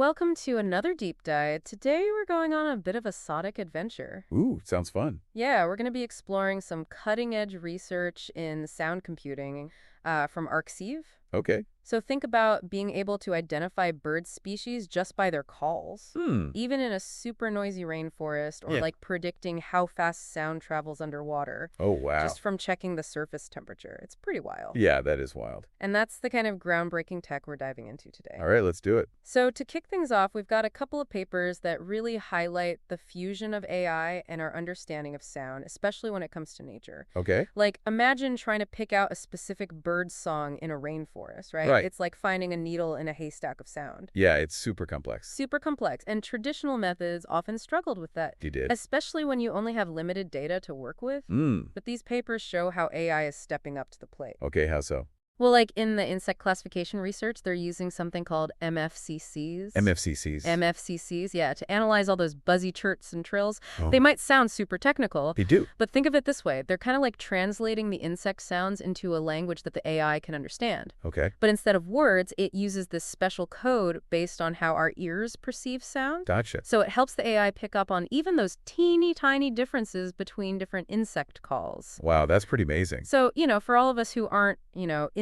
Welcome to another deep dive. Today we're going on a bit of a sonic adventure. Ooh, sounds fun. Yeah, we're going to be exploring some cutting-edge research in sound computing from Arxiv. Okay. So think about being able to identify bird species just by their calls, Hmm. even in a super noisy rainforest, or Yeah. like predicting how fast sound travels underwater Oh, wow. just from checking the surface temperature. It's pretty wild. Yeah, that is wild. And that's the kind of groundbreaking tech we're diving into today. All right, let's do it. So to kick things off, we've got a couple of papers that really highlight the fusion of AI and our understanding of sound, especially when it comes to nature. Okay. Like, imagine trying to pick out a specific bird song in a rainforest, right? Right. It's like finding a needle in a haystack of sound. Yeah, it's super complex. Super complex, and traditional methods often struggled with that, You did. especially when you only have limited data to work with. Hmm. But these papers show how AI is stepping up to the plate. Okay, how so? Well, like in the insect classification research, they're using something called MFCCs. MFCCs. MFCCs, yeah, to analyze all those buzzy chirps and trills. Oh. They might sound super technical, They do. but think of it this way. They're kind of like translating the insect sounds into a language that the AI can understand. Okay. But instead of words, it uses this special code based on how our ears perceive sound. Gotcha. So it helps the AI pick up on even those teeny tiny differences between different insect calls. Wow, that's pretty amazing. So, for all of us who aren't,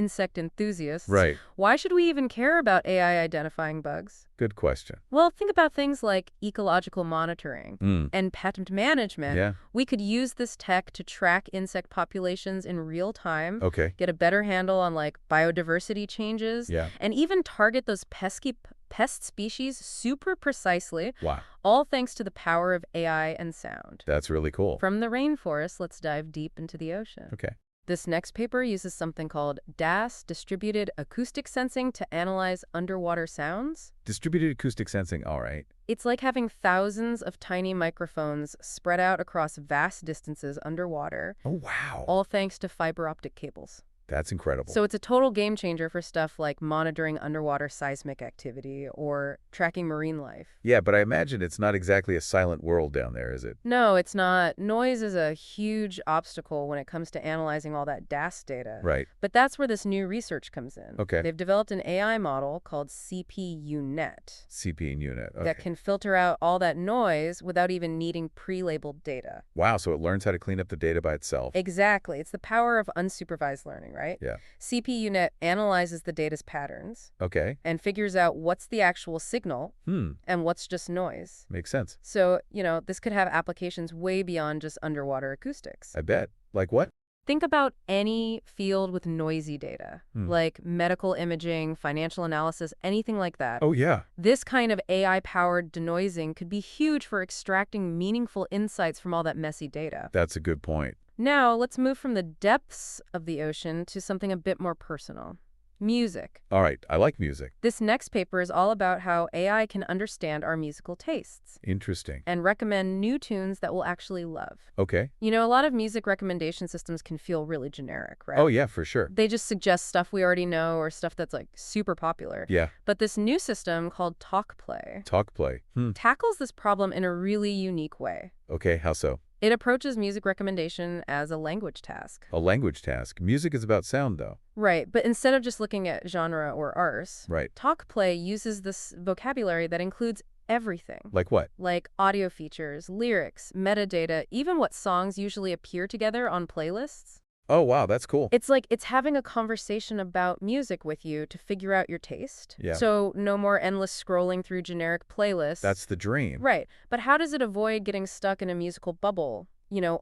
insect enthusiasts, Right. why should we even care about AI identifying bugs? Good question. Well, think about things like ecological monitoring Hmm. and pest management. Yeah. We could use this tech to track insect populations in real time, Okay. get a better handle on like biodiversity changes, Yeah. and even target those pesky pest species super precisely, Wow. all thanks to the power of AI and sound. That's really cool. From the rainforest, let's dive deep into the ocean. Okay. This next paper uses something called DAS, distributed acoustic sensing, to analyze underwater sounds. Distributed acoustic sensing, all right. It's like having thousands of tiny microphones spread out across vast distances underwater, Oh, wow. all thanks to fiber optic cables. That's incredible. So it's a total game changer for stuff like monitoring underwater seismic activity or tracking marine life. Yeah, but I imagine it's not exactly a silent world down there, is it? No, it's not. Noise is a huge obstacle when it comes to analyzing all that DAS data. Right. But that's where this new research comes in. Okay. They've developed an AI model called CPUNet CP unit. Okay. that can filter out all that noise without even needing pre-labeled data. Wow, so it learns how to clean up the data by itself. Exactly. It's the power of unsupervised learning, right? Yeah. CPUNet analyzes the data's patterns Okay. and figures out what's the actual signal and what's just noise. Makes sense. So, this could have applications way beyond just underwater acoustics. I bet. Like what? Think about any field with noisy data, like medical imaging, financial analysis, anything like that. Oh, yeah. This kind of AI-powered denoising could be huge for extracting meaningful insights from all that messy data. That's a good point. Now, let's move from the depths of the ocean to something a bit more personal. Music. All right, I like music. This next paper is all about how AI can understand our musical tastes Interesting. and recommend new tunes that we'll actually love. Okay. A lot of music recommendation systems can feel really generic, right? Oh, yeah, for sure. They just suggest stuff we already know or stuff that's like super popular. Yeah. But this new system called TalkPlay Talk play. tackles this problem in a really unique way. Okay, how so? It approaches music recommendation as a language task. A language task. Music is about sound, though. Right, but instead of just looking at genre or arse, Right. TalkPlay uses this vocabulary that includes everything. Like what? Like audio features, lyrics, metadata, even what songs usually appear together on playlists. Oh, wow, that's cool. It's like it's having a conversation about music with you to figure out your taste. Yeah. So no more endless scrolling through generic playlists. That's the dream. Right. But how does it avoid getting stuck in a musical bubble?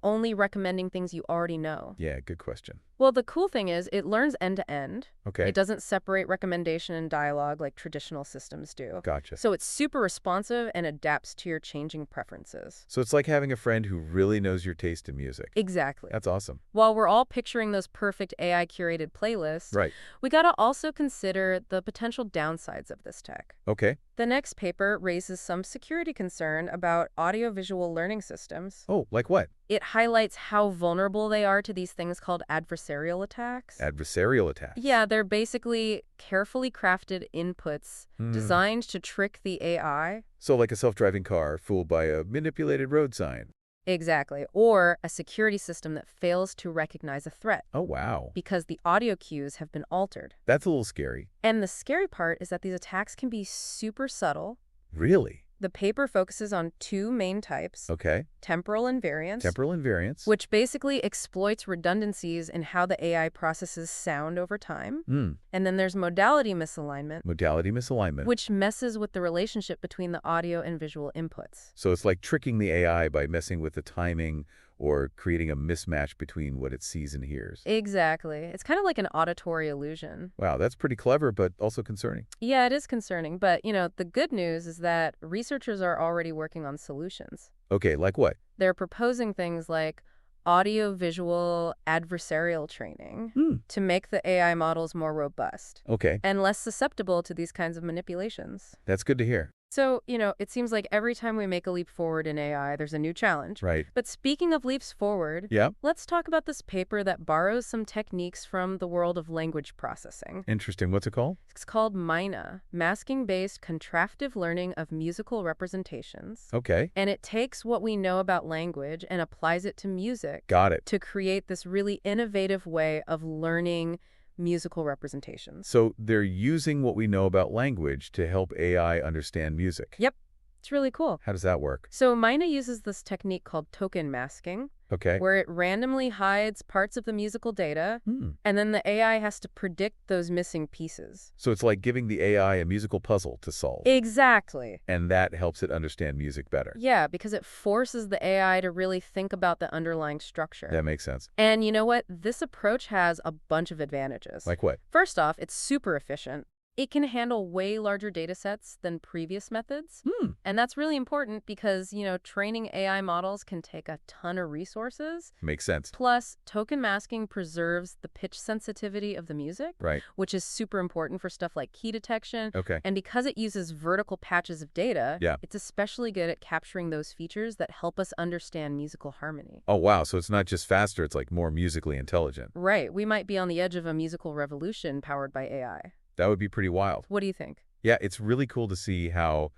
Only recommending things you already know. Yeah, good question. Well, the cool thing is it learns end to end. Okay. It doesn't separate recommendation and dialogue like traditional systems do. Gotcha. So it's super responsive and adapts to your changing preferences. So it's like having a friend who really knows your taste in music. Exactly. That's awesome. While we're all picturing those perfect AI-curated playlists, Right. we gotta also consider the potential downsides of this tech. Okay. The next paper raises some security concern about audiovisual learning systems. Oh, like what? It highlights how vulnerable they are to these things called adversarial attacks. Adversarial attacks. Yeah, they're basically carefully crafted inputs designed to trick the AI. So like a self-driving car fooled by a manipulated road sign. Exactly. Or a security system that fails to recognize a threat Oh, wow. because the audio cues have been altered. That's a little scary. And the scary part is that these attacks can be super subtle. Really? The paper focuses on two main types, Okay. temporal invariance, Temporal invariance. which basically exploits redundancies in how the AI processes sound over time. And then there's modality misalignment, Modality misalignment. which messes with the relationship between the audio and visual inputs. So it's like tricking the AI by messing with the timing or creating a mismatch between what it sees and hears. Exactly. It's kind of like an auditory illusion. Wow, that's pretty clever, but also concerning. Yeah, it is concerning, but, the good news is that researchers are already working on solutions. Okay, like what? They're proposing things like audio-visual adversarial training to make the AI models more robust Okay, and less susceptible to these kinds of manipulations. that's good to hear. So, it seems like every time we make a leap forward in AI, there's a new challenge. Right. But speaking of leaps forward, Yeah, let's talk about this paper that borrows some techniques from the world of language processing. interesting. What's it called? It's called MINA, Masking-Based Contrastive Learning of Musical Representations. Okay, And it takes what we know about language and applies it to music got it. to create this really innovative way of learning musical representations. So they're using what we know about language to help AI understand music. Yep, it's really cool. How does that work? So MINA uses this technique called token masking, Okay. where it randomly hides parts of the musical data, and then the AI has to predict those missing pieces. So it's like giving the AI a musical puzzle to solve. Exactly. And that helps it understand music better. Yeah, because it forces the AI to really think about the underlying structure. That makes sense. And you know what? This approach has a bunch of advantages. Like what? First off, it's super efficient. It can handle way larger data sets than previous methods. And that's really important because, training AI models can take a ton of resources. Makes sense. Plus, token masking preserves the pitch sensitivity of the music, Right. which is super important for stuff like key detection. Okay. And because it uses vertical patches of data, Yeah. it's especially good at capturing those features that help us understand musical harmony. Oh, wow. So it's not just faster, it's like more musically intelligent. Right. We might be on the edge of a musical revolution powered by AI. That would be pretty wild. What do you think? Yeah, it's really cool to see how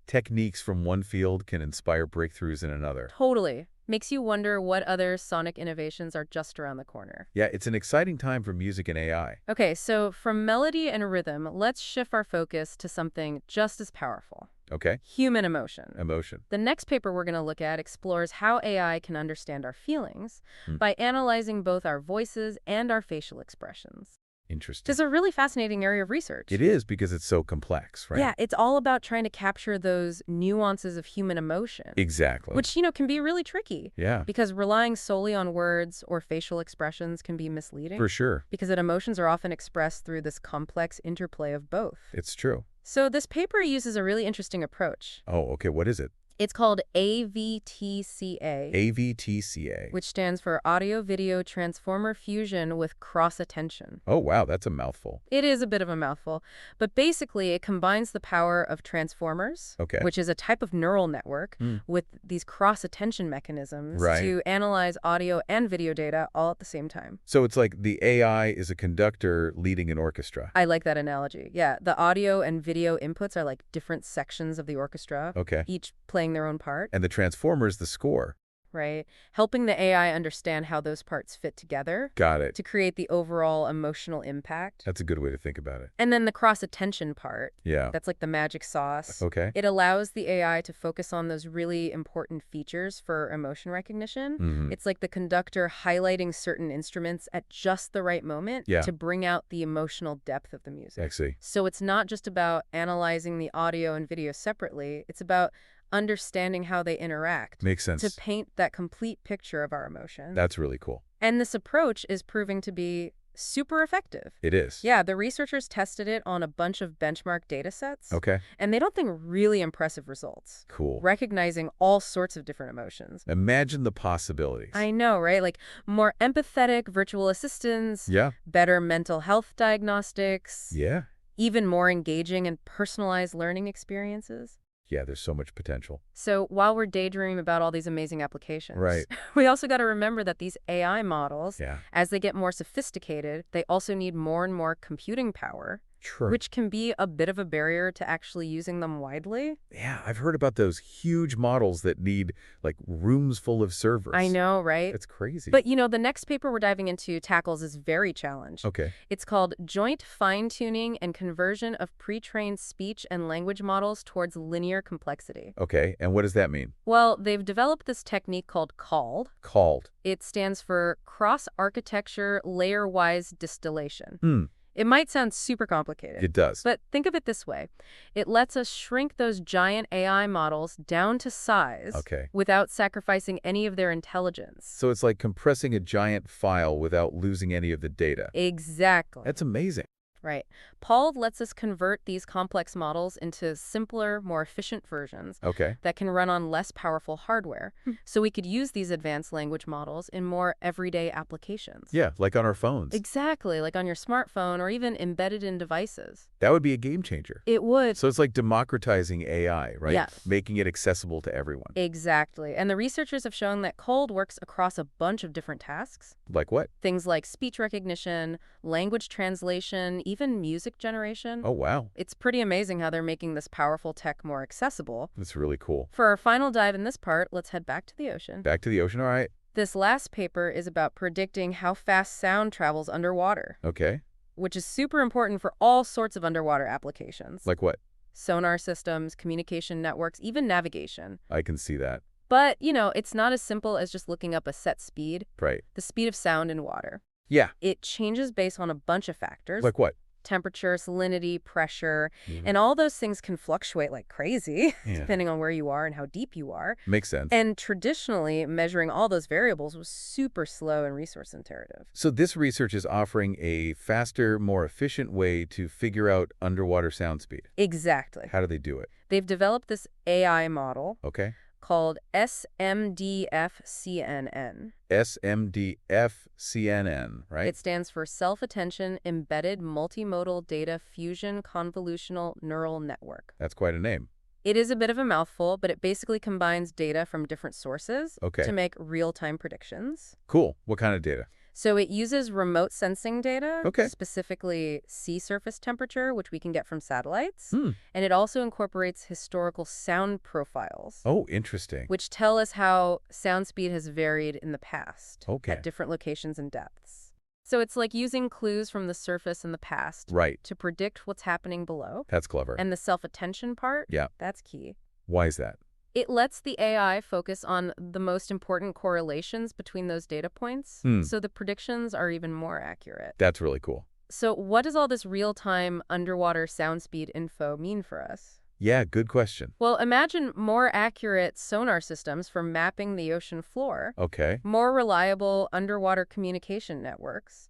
techniques from one field can inspire breakthroughs in another. Totally. Makes you wonder what other sonic innovations are just around the corner. Yeah, it's an exciting time for music and AI. Okay, so from melody and rhythm, let's shift our focus to something just as powerful. Okay? Human emotion. Emotion. The next paper we're going to look at explores how AI can understand our feelings by analyzing both our voices and our facial expressions. Interesting. It's a really fascinating area of research. It is because it's so complex, right? Yeah, it's all about trying to capture those nuances of human emotion. Exactly. Which, can be really tricky. Yeah, Because relying solely on words or facial expressions can be misleading. for sure. Because that emotions are often expressed through this complex interplay of both. It's true. So this paper uses a really interesting approach. Oh, okay. What is it? It's called AVTCA, AVTCA. which stands for Audio Video Transformer Fusion with Cross Attention. Oh, wow. That's a mouthful. It is a bit of a mouthful, but basically it combines the power of transformers, Okay. which is a type of neural network, with these cross-attention mechanisms Right. to analyze audio and video data all at the same time. So it's like the AI is a conductor leading an orchestra. I like that analogy. Yeah, the audio and video inputs are like different sections of the orchestra, Okay. each playing their own part, And the transformer is the score. right? Helping the AI understand how those parts fit together Got it. to create the overall emotional impact. That's a good way to think about it. And then the cross-attention part, Yeah. that's like the magic sauce. Okay. It allows the AI to focus on those really important features for emotion recognition. It's like the conductor highlighting certain instruments at just the right moment Yeah. to bring out the emotional depth of the music. I see. So it's not just about analyzing the audio and video separately. It's about understanding how they interact Makes sense. to paint that complete picture of our emotion. That's really cool. And this approach is proving to be super effective. It is. Yeah, the researchers tested it on a bunch of benchmark data sets. Okay. And they don't think really impressive results, Cool. recognizing all sorts of different emotions. Imagine the possibilities. I know, right? Like more empathetic virtual assistants, Yeah. better mental health diagnostics, Yeah. even more engaging and personalized learning experiences. Yeah, there's so much potential. So while we're daydreaming about all these amazing applications, Right. we also got to remember that these AI models, Yeah. as they get more sophisticated, they also need more and more computing power. Sure. which can be a bit of a barrier to actually using them widely. Yeah, I've heard about those huge models that need, like, rooms full of servers. I know, right? It's crazy. But, the next paper we're diving into tackles this very challenge. Okay. It's called Joint Fine-Tuning and Conversion of Pre-trained Speech and Language Models Towards Linear Complexity. Okay, and what does that mean? Well, they've developed this technique called CALD. Called. It stands for Cross-Architecture Layer-Wise Distillation. Hmm. It might sound super complicated. It does. But think of it this way. It lets us shrink those giant AI models down to size Okay. without sacrificing any of their intelligence. So it's like compressing a giant file without losing any of the data. Exactly. That's amazing. Right. PALD lets us convert these complex models into simpler, more efficient versions Okay. that can run on less powerful hardware. So we could use these advanced language models in more everyday applications. Yeah, like on our phones. Exactly, like on your smartphone or even embedded in devices. That would be a game changer. It would. So it's like democratizing AI, right? Yes. Making it accessible to everyone. Exactly. And the researchers have shown that CALD works across a bunch of different tasks. Like what? Things like speech recognition, language translation, even music generation. Oh, wow. It's pretty amazing how they're making this powerful tech more accessible. That's really cool. For our final dive in this part, let's head back to the ocean. Back to the ocean, all right. This last paper is about predicting how fast sound travels underwater, Okay. which is super important for all sorts of underwater applications. Like what? Sonar systems, communication networks, even navigation. I can see that. But, it's not as simple as just looking up a set speed, Right. the speed of sound in water. Yeah. It changes based on a bunch of factors. Like what? Temperature, salinity, pressure, and all those things can fluctuate like crazy, Yeah. depending on where you are and how deep you are. Makes sense. And traditionally, measuring all those variables was super slow and resource imperative. So this research is offering a faster, more efficient way to figure out underwater sound speed. Exactly. How do they do it? They've developed this AI model Okay. called SMDF-CNN. SMDF-CNN, right? It stands for Self-Attention Embedded Multimodal Data Fusion Convolutional Neural Network. That's quite a name. It is a bit of a mouthful, but it basically combines data from different sources to make real-time predictions. Cool. What kind of data? So it uses remote sensing data, Okay. specifically sea surface temperature, which we can get from satellites. Hmm. And it also incorporates historical sound profiles, Oh, interesting. which tell us how sound speed has varied in the past Okay. at different locations and depths. So it's like using clues from the surface in the past Right. to predict what's happening below. That's clever. And the self-attention part, Yeah. that's key. Why is that? It lets the AI focus on the most important correlations between those data points, so the predictions are even more accurate. That's really cool. So what does all this real-time underwater sound speed info mean for us? Yeah, good question. Well, imagine more accurate sonar systems for mapping the ocean floor, Okay. more reliable underwater communication networks,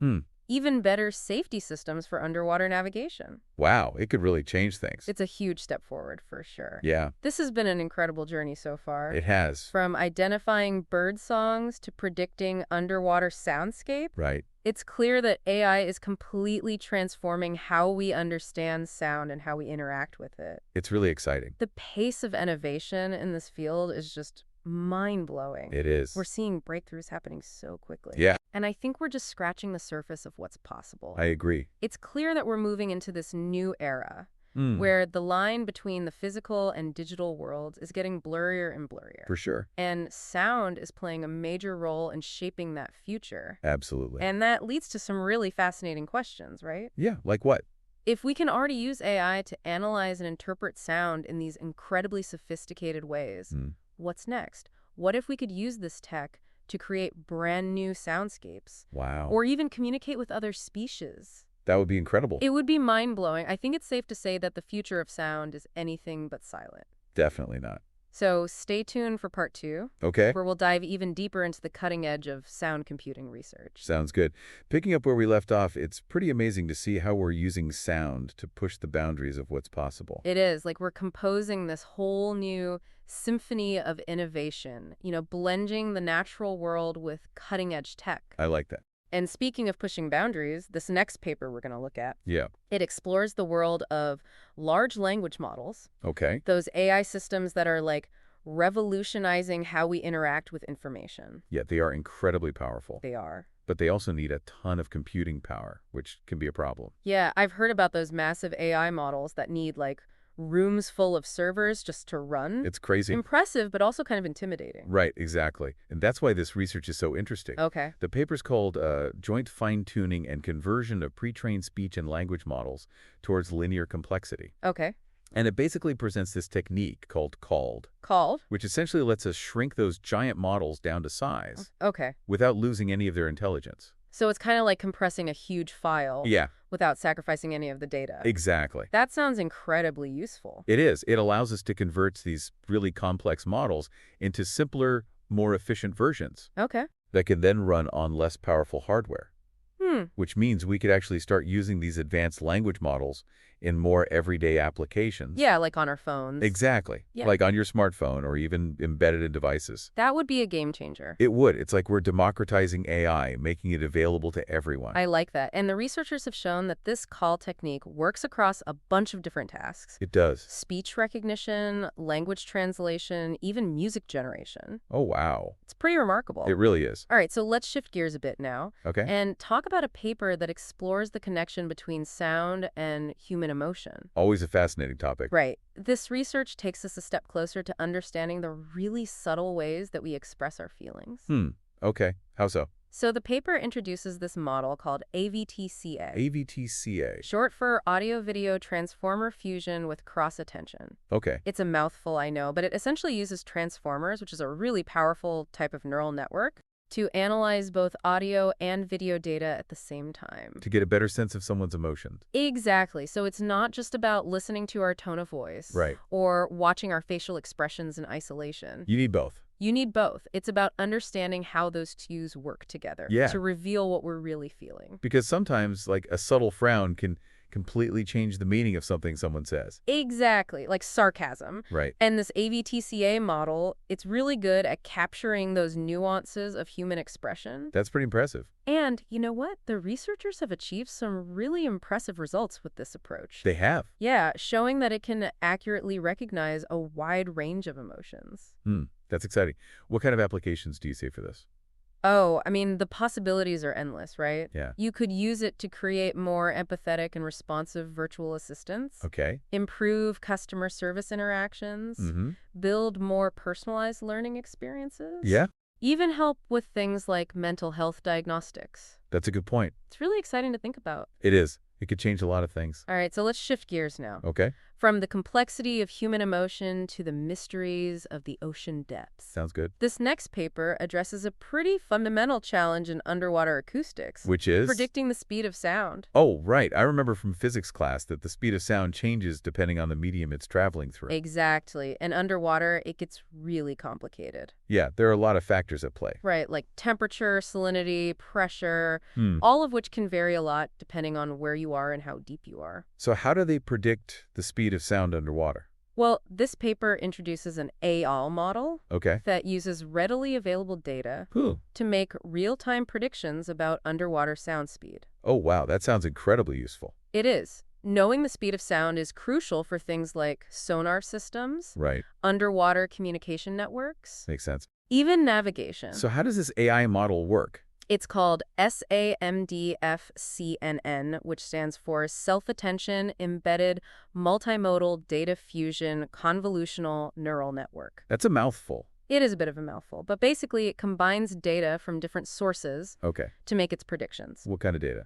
even better safety systems for underwater navigation. Wow, it could really change things. It's a huge step forward for sure. Yeah, This has been an incredible journey so far. it has. From identifying bird songs to predicting underwater soundscape, Right. it's clear that AI is completely transforming how we understand sound and how we interact with it. It's really exciting. The pace of innovation in this field is just mind-blowing. It is. We're seeing breakthroughs happening so quickly. Yeah, And I think we're just scratching the surface of what's possible. I agree. It's clear that we're moving into this new era Mm, where the line between the physical and digital worlds is getting blurrier and blurrier. for sure. And sound is playing a major role in shaping that future. Absolutely. And that leads to some really fascinating questions, right? Yeah, like what? If we can already use AI to analyze and interpret sound in these incredibly sophisticated ways, what's next? What if we could use this tech to create brand new soundscapes? Wow. Or even communicate with other species? That would be incredible. It would be mind-blowing. I think it's safe to say that the future of sound is anything but silent. Definitely not. So stay tuned for part 2, Okay. where we'll dive even deeper into the cutting edge of sound computing research. Sounds good. Picking up where we left off, it's pretty amazing to see how we're using sound to push the boundaries of what's possible. It is. Like we're composing this whole new symphony of innovation, blending the natural world with cutting-edge tech. I like that. And speaking of pushing boundaries, this next paper we're going to look at, Yeah. it explores the world of large language models, Okay. those AI systems that are like revolutionizing how we interact with information. Yeah, they are incredibly powerful. They are. But they also need a ton of computing power, which can be a problem. Yeah, I've heard about those massive AI models that need, like, rooms full of servers just to run. It's crazy. Impressive, but also kind of intimidating. Right, exactly. And that's why this research is so interesting. Okay. The paper's called Joint Fine-Tuning and Conversion of Pre-trained Speech and Language Models Towards Linear Complexity. Okay. And it basically presents this technique called Called? which essentially lets us shrink those giant models down to size Okay. without losing any of their intelligence. So it's kind of like compressing a huge file Yeah, without sacrificing any of the data. exactly. That sounds incredibly useful. It is. It allows us to convert these really complex models into simpler, more efficient versions Okay. that can then run on less powerful hardware, which means we could actually start using these advanced language models in more everyday applications. Yeah, like on our phones. Exactly. Yeah. Like on your smartphone or even embedded in devices. That would be a game changer. It would. It's like we're democratizing AI, making it available to everyone. I like that. And the researchers have shown that this call technique works across a bunch of different tasks. It does. Speech recognition, language translation, even music generation. Oh, wow. It's pretty remarkable. It really is. All right, so let's shift gears a bit now Okay. and talk about a paper that explores the connection between sound and human emotion. Always a fascinating topic. Right. This research takes us a step closer to understanding the really subtle ways that we express our feelings. Okay. How so? So the paper introduces this model called AVTCA. AVTCA. Short for Audio-Video Transformer Fusion with Cross-Attention. Okay. It's a mouthful, I know, but it essentially uses transformers, which is a really powerful type of neural network, to analyze both audio and video data at the same time. To get a better sense of someone's emotions. Exactly. So it's not just about listening to our tone of voice. Right. Or watching our facial expressions in isolation. You need both. You need both. It's about understanding how those cues work together to reveal what we're really feeling. Because sometimes, like, a subtle frown can completely change the meaning of something someone says. Exactly, like sarcasm. Right. And this AVTCA model, it's really good at capturing those nuances of human expression. That's pretty impressive. And you know what? The researchers have achieved some really impressive results with this approach. They have. Yeah, showing that it can accurately recognize a wide range of emotions. That's exciting. What kind of applications do you see for this? Oh, I mean, the possibilities are endless, right? Yeah. You could use it to create more empathetic and responsive virtual assistants. Okay. Improve customer service interactions. Build more personalized learning experiences. Yeah. Even help with things like mental health diagnostics. That's a good point. It's really exciting to think about. It is. It could change a lot of things. All right, so let's shift gears now. Okay. From the complexity of human emotion to the mysteries of the ocean depths. Sounds good. This next paper addresses a pretty fundamental challenge in underwater acoustics. Which is? Predicting the speed of sound. Oh, right. I remember from physics class that the speed of sound changes depending on the medium it's traveling through. Exactly. And underwater, it gets really complicated. Yeah, there are a lot of factors at play. Right, like temperature, salinity, pressure, all of which can vary a lot depending on where you are and how deep you are. So how do they predict the speed of sound underwater? Well, this paper introduces an AL model that uses readily available data to make real-time predictions about underwater sound speed. Oh, wow. That sounds incredibly useful. It is. Knowing the speed of sound is crucial for things like sonar systems, underwater communication networks, Makes sense. even navigation. So how does this AI model work? It's called SAMDFCNN, which stands for Self-Attention Embedded Multimodal Data Fusion Convolutional Neural Network. That's a mouthful. It is a bit of a mouthful, but basically it combines data from different sources to make its predictions. What kind of data?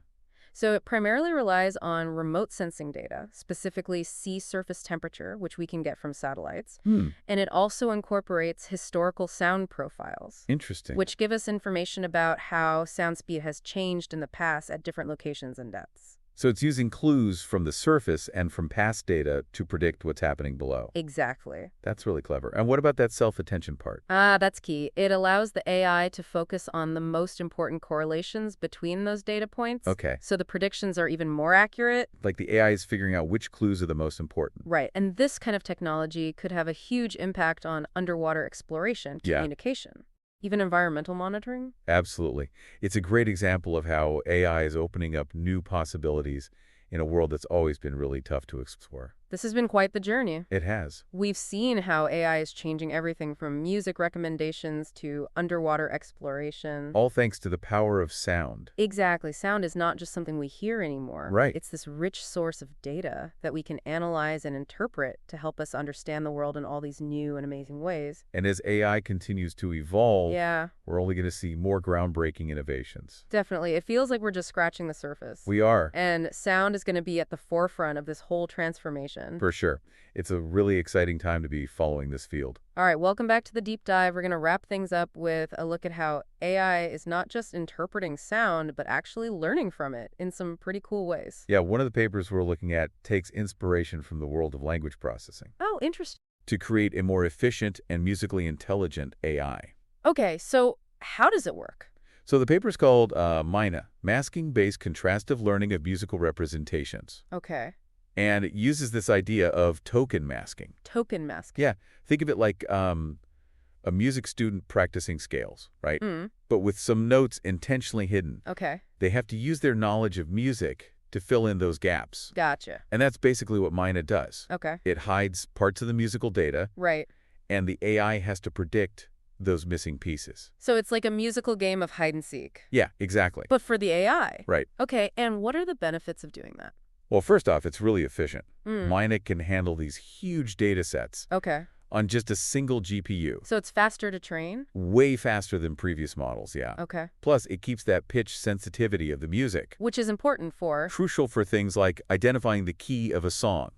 So it primarily relies on remote sensing data, specifically sea surface temperature, which we can get from satellites. And it also incorporates historical sound profiles. Interesting. Which give us information about how sound speed has changed in the past at different locations and depths. So it's using clues from the surface and from past data to predict what's happening below. Exactly. That's really clever. And what about that self-attention part? That's key. It allows the AI to focus on the most important correlations between those data points. So the predictions are even more accurate. Like the AI is figuring out which clues are the most important. Right. And this kind of technology could have a huge impact on underwater exploration, communication. Even environmental monitoring? Absolutely. It's a great example of how AI is opening up new possibilities in a world that's always been really tough to explore. This has been quite the journey. It has. We've seen how AI is changing everything from music recommendations to underwater exploration. All thanks to the power of sound. Exactly. Sound is not just something we hear anymore. Right. It's this rich source of data that we can analyze and interpret to help us understand the world in all these new and amazing ways. And as AI continues to evolve, Yeah, we're only going to see more groundbreaking innovations. definitely. It feels like we're just scratching the surface. We are. And sound is going to be at the forefront of this whole transformation. For sure. It's a really exciting time to be following this field. All right, welcome back to the deep dive. We're going to wrap things up with a look at how AI is not just interpreting sound, but actually learning from it in some pretty cool ways. Yeah, one of the papers we're looking at takes inspiration from the world of language processing Oh, interesting. to create a more efficient and musically intelligent AI. Okay, so how does it work? So the paper's called MINA, Masking-Based Contrastive Learning of Musical Representations. Okay. And it uses this idea of token masking. Token masking. Yeah, think of it like a music student practicing scales, right? But with some notes intentionally hidden. Okay. They have to use their knowledge of music to fill in those gaps. Gotcha. And that's basically what MINA does. Okay. It hides parts of the musical data, Right. and the AI has to predict those missing pieces. So it's like a musical game of hide and seek. Yeah, exactly. But for the AI. Right. Okay, and what are the benefits of doing that? Well, first off, it's really efficient. MINA can handle these huge data sets Okay. on just a single GPU. So it's faster to train? Way faster than previous models, yeah. Okay. Plus, it keeps that pitch sensitivity of the music. Which is important for... Crucial for things like identifying the key of a song,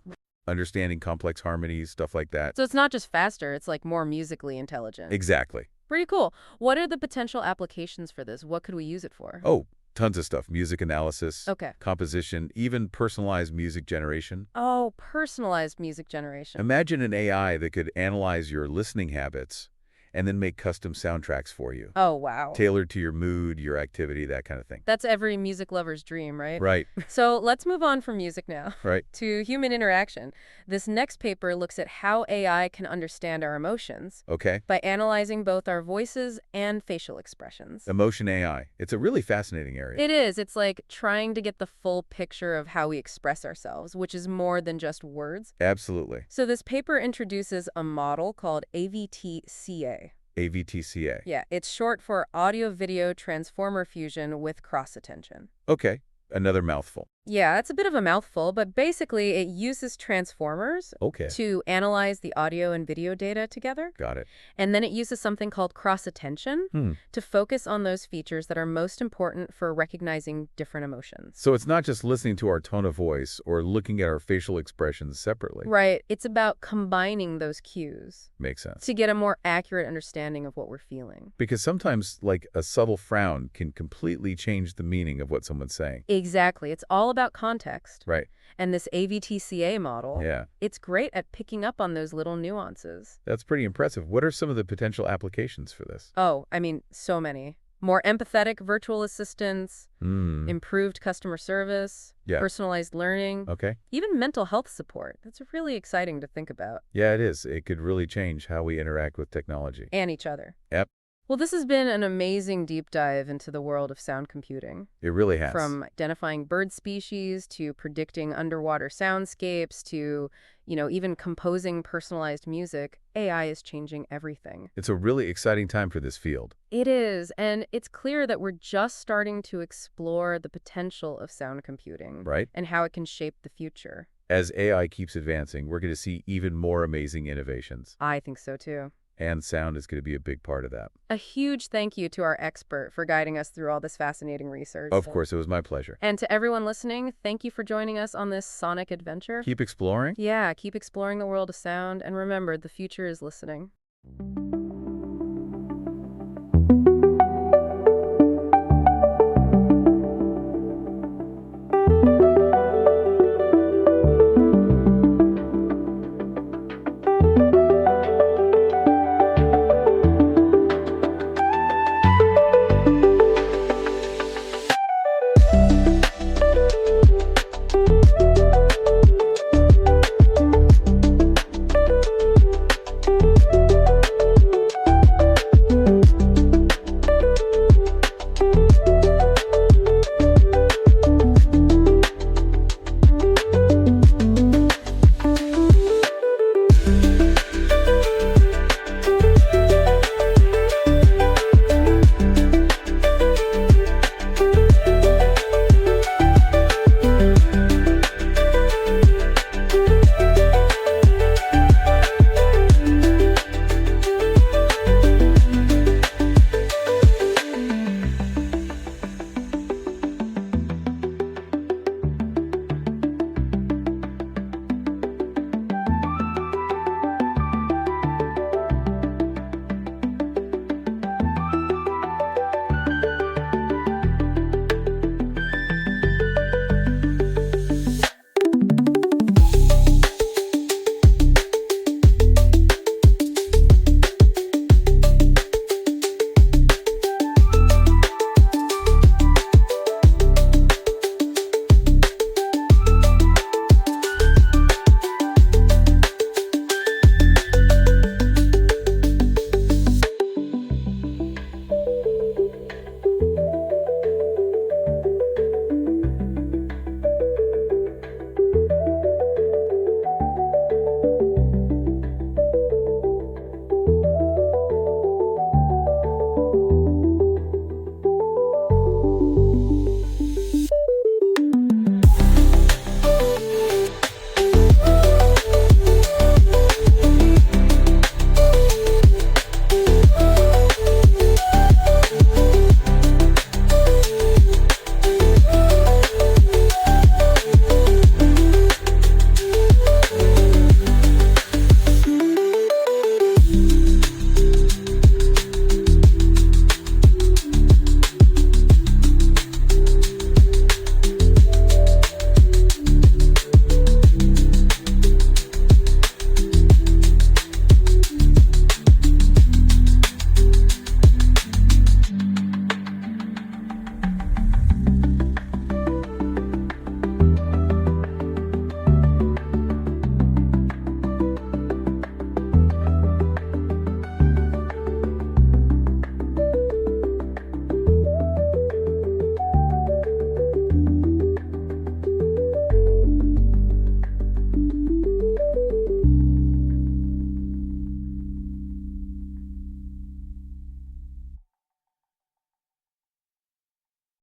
understanding complex harmonies, stuff like that. So it's not just faster, it's like more musically intelligent. Exactly. Pretty cool. What are the potential applications for this? What could we use it for? Oh, tons of stuff. Music analysis, Okay. composition, even personalized music generation. Oh, personalized music generation. Imagine an AI that could analyze your listening habits and then make custom soundtracks for you. Oh, wow. Tailored to your mood, your activity, that kind of thing. That's every music lover's dream, right? Right, So let's move on from music now right. to human interaction. This next paper looks at how AI can understand our emotions Okay. by analyzing both our voices and facial expressions. Emotion AI. It's a really fascinating area. It is. It's like trying to get the full picture of how we express ourselves, which is more than just words. Absolutely. So this paper introduces a model called AVTCA. AVTCA. Yeah, it's short for Audio-Video Transformer Fusion with Cross-Attention. Okay. Another mouthful. Yeah, it's a bit of a mouthful, but basically it uses transformers Okay. to analyze the audio and video data together. Got it. And then it uses something called cross-attention to focus on those features that are most important for recognizing different emotions. So it's not just listening to our tone of voice or looking at our facial expressions separately. Right. It's about combining those cues Makes sense. to get a more accurate understanding of what we're feeling. Because sometimes, like, a subtle frown can completely change the meaning of what someone's saying. Exactly. It's all about context. Right. And this AVTCA model, Yeah. it's great at picking up on those little nuances. That's pretty impressive. What are some of the potential applications for this? Oh, I mean, so many. More empathetic virtual assistants, improved customer service, Yeah. personalized learning, Okay. even mental health support. That's really exciting to think about. Yeah, it is. It could really change how we interact with technology. And each other. Yep. Well, this has been an amazing deep dive into the world of sound computing. It really has. From identifying bird species to predicting underwater soundscapes to, even composing personalized music, AI is changing everything. It's a really exciting time for this field. It is, and it's clear that we're just starting to explore the potential of sound computing. Right. And how it can shape the future. As AI keeps advancing, we're going to see even more amazing innovations. I think so too. And sound is going to be a big part of that. A huge thank you to our expert for guiding us through all this fascinating research. Of course, it was my pleasure. And to everyone listening, thank you for joining us on this sonic adventure. Keep exploring. Yeah, keep exploring the world of sound, and remember, the future is listening.